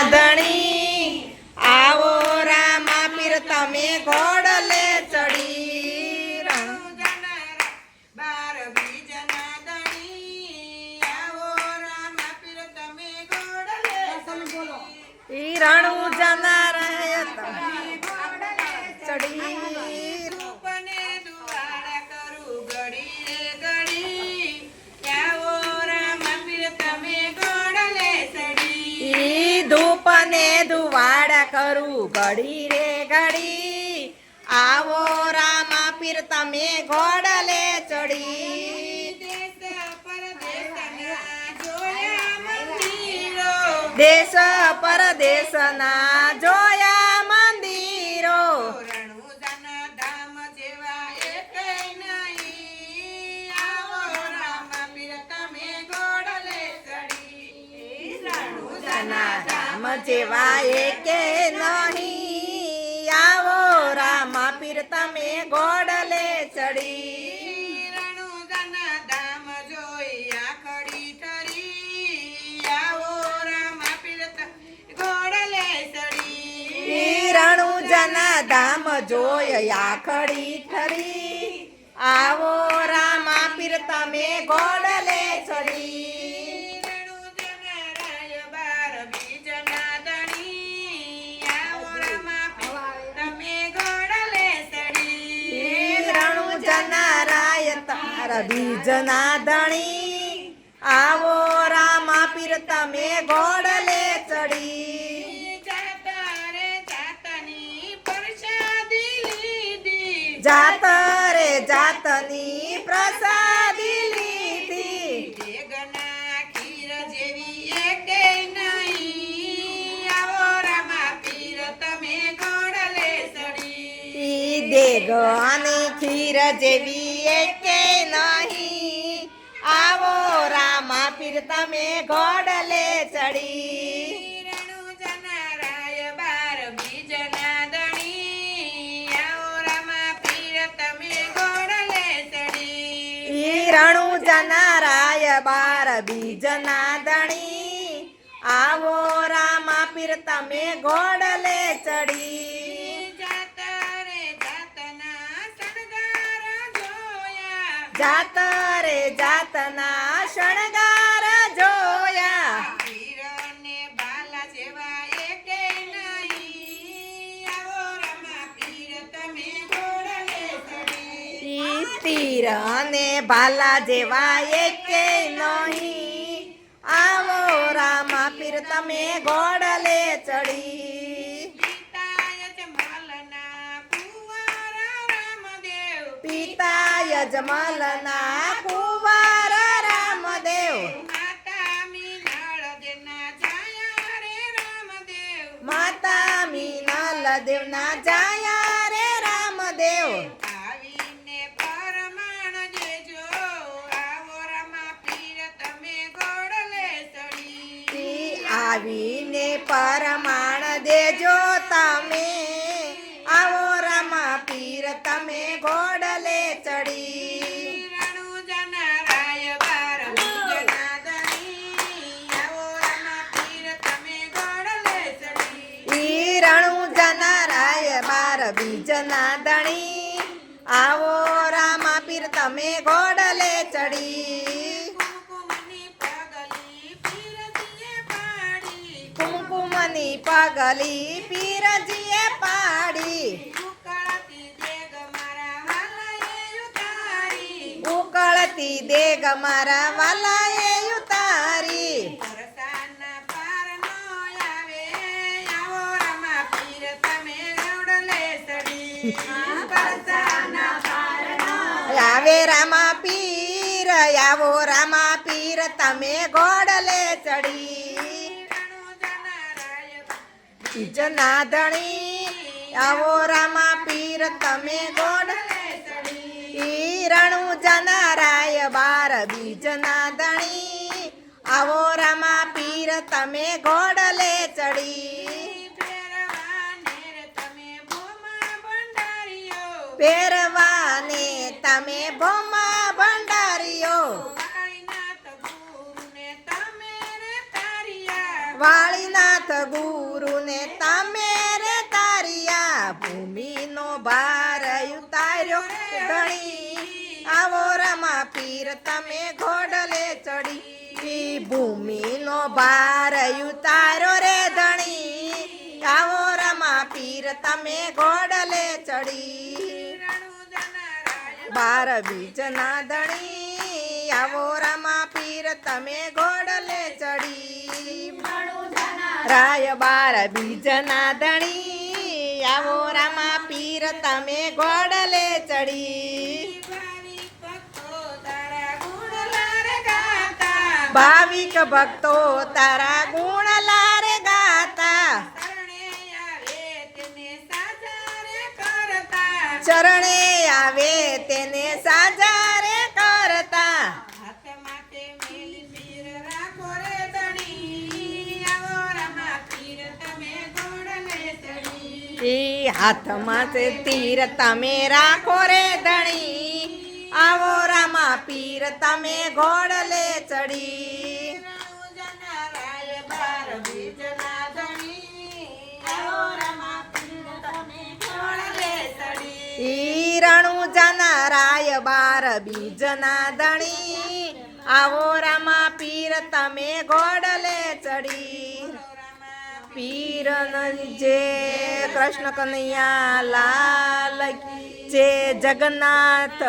ધણી આવો રામા પીર તમે ઘોડલે ચડી બાર બીજના ધણી આવો રામા પીર તમે ઘોડલે ઈ રણુ જના રહે તમે ચડી રૂપને દુવાડા કરું ઘડી રે ઘડી આવો રામા પીર તમે ઘોડલે ચડી ઈ ધૂપને ધુવાડા કરું ઘડી રે ઘડી આવો રામા પીર તમે ઘોડલે ચડી દેશ પરદેશના જોયા મંદિરો રણુજાના ધામ જેવા એકેય નહીં આવો રામા પીર તમે ઘોડલે ચડી રણુજાના ધામ જેવા એકે નહીં આવો રામા પીર તમે ઘોડલે ચડી રણુજાના ધામ જોઈ આખડી ઠરી આવો રામા પીર તમે ઘોડલે ચડી રણુજાના ધામ જોય આખડી ઠરી આવો રામા પીર તમે ઘોડલે ચડી રણુજાના રાય બાર બીજના ધણી આવો રામા પીર તમે ઘોડલે ચડી રણુજાના રાય તારા બીજના ધણી આવો રામા પીર તમે ઘોડલે ચડી જાતરે જાતની પ્રસાદી લીધી જાત રે જાતની પ્રસાદી લીધી દેગના ખીર જેવી એકેય નહીં આવો રામા પીર તમે ઘોડલે ચડી ઈ દેગ અને ખીર જેવી એકે નહીં આવો રામા પીર તમે ઘોડલે ચડી રણુજાના રાય બાર બીજના ધણી આવો રામા પીર તમે ઘોડલે ચડી ઈ રણુજાના રાય બાર બીજના ધણી આવો રામા પીર તમે ઘોડલે ચડી જાતરે જાતના શણગાર જોયા જાત રે જાતના શણગાર જોયા પીરને બાલા જેવા એકેય નહીં આવો રામા પીર તમે ઘોડલે ચડી ઈ તીર અને ભાલા જેવા એકે નહીં આવો રામા પીર તમે ઘોડલે ચડી પિતા યજમલના કુંવર રામદેવ પિતા યજમલના કુંવર રામદેવ માતા મીનળ દેના જાયા રે રામદેવ માતા મીનલ દેવના જાયા રે રામદેવ આવીને પરમાણ દેજો આવો રામા પીર તમે ઘોડલે ચડી ઈ આવીને પરમાણ દેજો તમે આવો રામા પીર તમે ઘોડલે ચડી રણુજાના રાય બાર બીજના ધણી આવો રામા પીર તમે ઘોડલે ચડી ઈ રણુજાના રાય બાર બીજના ધણી આવો રામા પીર તમે ઘોડલે ચડી કુમકુમની પગલી પીરજીએ પાડી કુમકુમની પગલી પીરજીએ પાડી ઉકળતી દેગ મારા વાલાએ ઉતારી ઉકળતી દેગ મારા વાલાએ ઉતારી પરસાના પારનો આવે આવો રામા પીર તમે ઘોડલે ચડી પરસાના પારનો આવે રામા પીર આવો રામા પીર તમે ઘોડલે ચડી રણુજાના રાય બીજના ધણી આવો રામા પીર તમે ઘોડલે ઈ રણુજાના રાય બાર બીજના ધણી આવો રામા પીર તમે ઘોડલે ચડી પહેરવાને રે તમે ભોમા ભંડારીઓ પહેરવાને તમે ભોમા ભંડારીઓ વાળીનાથ ગુરુને તમે રે તારિયા વાળીનાથ ગુરુ તમે ઘોડલે ચડી ભૂમિનો ભાર ઉતારો રે ધણી આવો રમા પીર તમે ઘોડલે ચડી બાર બીજના ધણી આવો રમા પીર તમે ઘોડલે ચડી રાય બાર બીજના ધણી આવો રમા પીર તમે ઘોડલે ચડી ભાવિક ભક્તો તારા ગુણ લારે ગાતા ચરણે આવે તેને સાજા રે કરતા હાથમાં તે તીર તમે રાખો રે ધણી આવો રામા પીર તમે ઘોડલે ચડી ઈ રણુજાના રાય બાર બીજના ધણી આવો રામા પીર તમે ઘોડલે ચડી પીર જે કૃષ્ણ કનૈયા લાલ જે જગન્નાથ